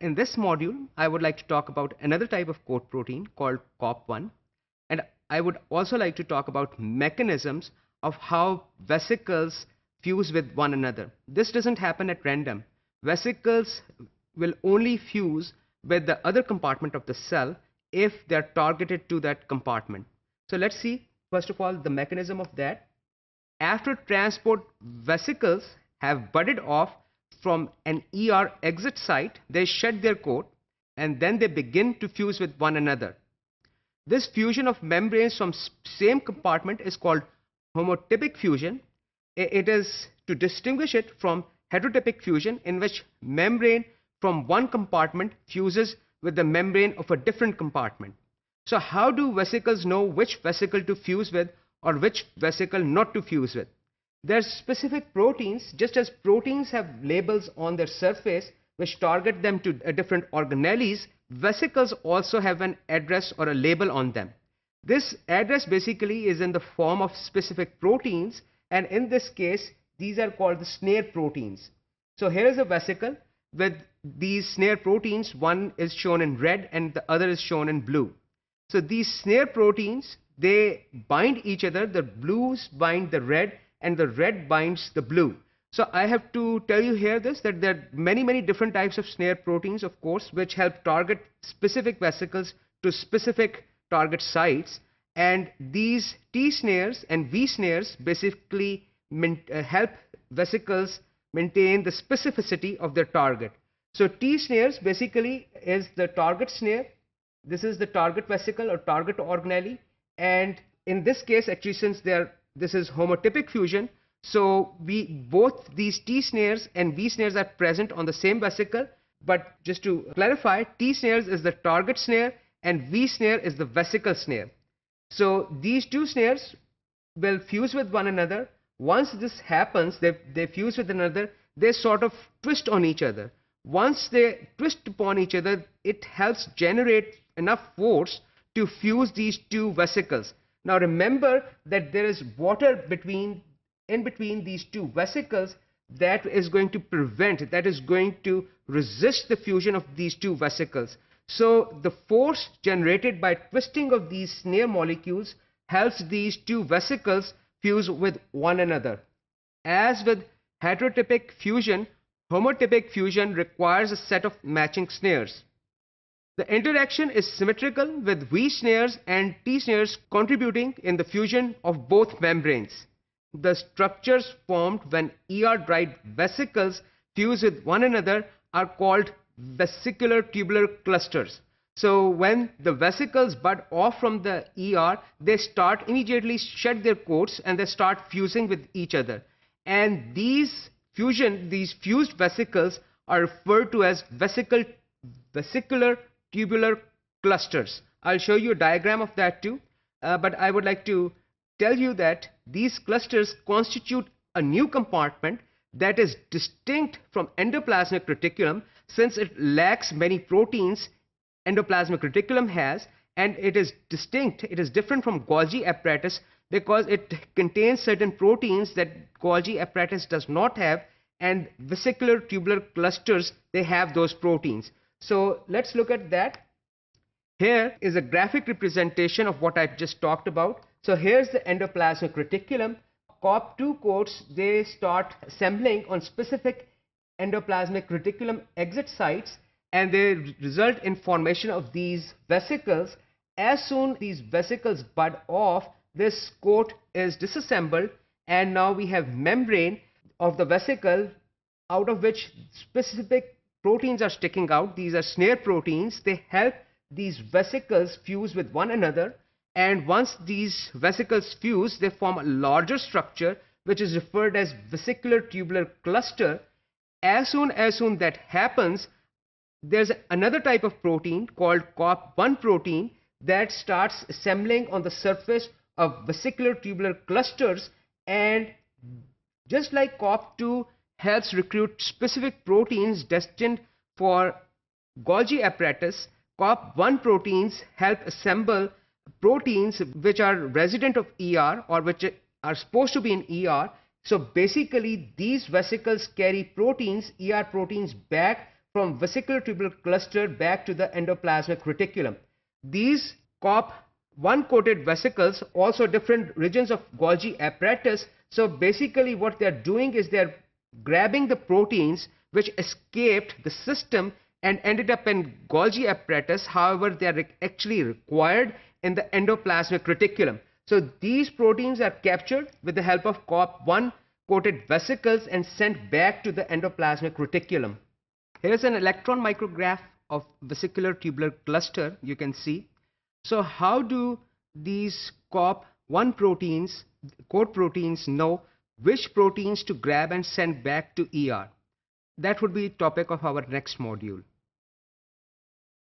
In this module, I would like to talk about another type of coat protein called COP1, and I would also like to talk about mechanisms of how vesicles fuse with one another. This doesn't happen at random. Vesicles will only fuse with the other compartment of the cell if they're targeted to that compartment. So let's see, first of all, the mechanism of that. After transport, vesicles have budded off from an ER exit site, they shed their coat and then they begin to fuse with one another. This fusion of membranes from same compartment is called homotypic fusion. It is to distinguish it from heterotypic fusion, in which membrane from one compartment fuses with the membrane of a different compartment. So how do vesicles know which vesicle to fuse with or which vesicle not to fuse with? There are specific proteins, just as proteins have labels on their surface which target them to different organelles, vesicles also have an address or a label on them. This address basically is in the form of specific proteins, and in this case, these are called the snare proteins. So here is a vesicle with these snare proteins. One is shown in red and the other is shown in blue. So these snare proteins, they bind each other. The blues bind the red and the red binds the blue. So I have to tell you here that there are many different types of snare proteins, of course, which help target specific vesicles to specific target sites. And these T snares and V snares basically help vesicles maintain the specificity of their target. So T snares basically is the target snare. This is the target vesicle or target organelle. And in this case, actually, since this is homotypic fusion, so both these T snares and V snares are present on the same vesicle. But just to clarify, T snares is the target snare and V snare is the vesicle snare. So these two snares will fuse with one another. Once this happens, they fuse with another, they sort of twist on each other. Once they twist upon each other, it helps generate enough force to fuse these two vesicles. Now remember that there is water in between these two vesicles that is going to prevent, that is going to resist the fusion of these two vesicles. So the force generated by twisting of these snare molecules helps these two vesicles fuse with one another. As with heterotypic fusion, homotypic fusion requires a set of matching snares. The interaction is symmetrical, with V snares and T snares contributing in the fusion of both membranes. The structures formed when ER-dried vesicles fuse with one another are called vesicular tubular clusters. So when the vesicles bud off from the ER, they start immediately shed their coats and they start fusing with each other. And these fused vesicles are referred to as vesicular tubular clusters. I'll show you a diagram of that too, but I would like to tell you that these clusters constitute a new compartment that is distinct from endoplasmic reticulum, since it lacks many proteins endoplasmic reticulum has, and it is different from Golgi apparatus because it contains certain proteins that Golgi apparatus does not have, and vesicular tubular clusters, they have those proteins. So let's look at that. Here is a graphic representation of what I've just talked about. So here's the endoplasmic reticulum. COP2 coats, they start assembling on specific endoplasmic reticulum exit sites, and they result in formation of these vesicles. As soon as these vesicles bud off, this coat is disassembled, and now we have membrane of the vesicle, out of which specific proteins are sticking out. These are snare proteins. They help these vesicles fuse with one another, and once these vesicles fuse, they form a larger structure which is referred as vesicular tubular cluster. As soon that happens, there's another type of protein called COP1 protein that starts assembling on the surface of vesicular tubular clusters, and just like COP2 helps recruit specific proteins destined for Golgi apparatus, COP1 proteins help assemble proteins which are resident of ER or which are supposed to be in ER. So basically these vesicles carry proteins, ER proteins, back from vesicular tubular cluster back to the endoplasmic reticulum. These COP1 coated vesicles also different regions of Golgi apparatus. So basically what they are doing is they are grabbing the proteins which escaped the system and ended up in Golgi apparatus. However, they are actually required in the endoplasmic reticulum. So these proteins are captured with the help of COP1 coated vesicles and sent back to the endoplasmic reticulum. Here is an electron micrograph of vesicular tubular cluster, you can see. So how do these COP1 proteins, coat proteins, know which proteins to grab and send back to ER? That would be topic of our next module.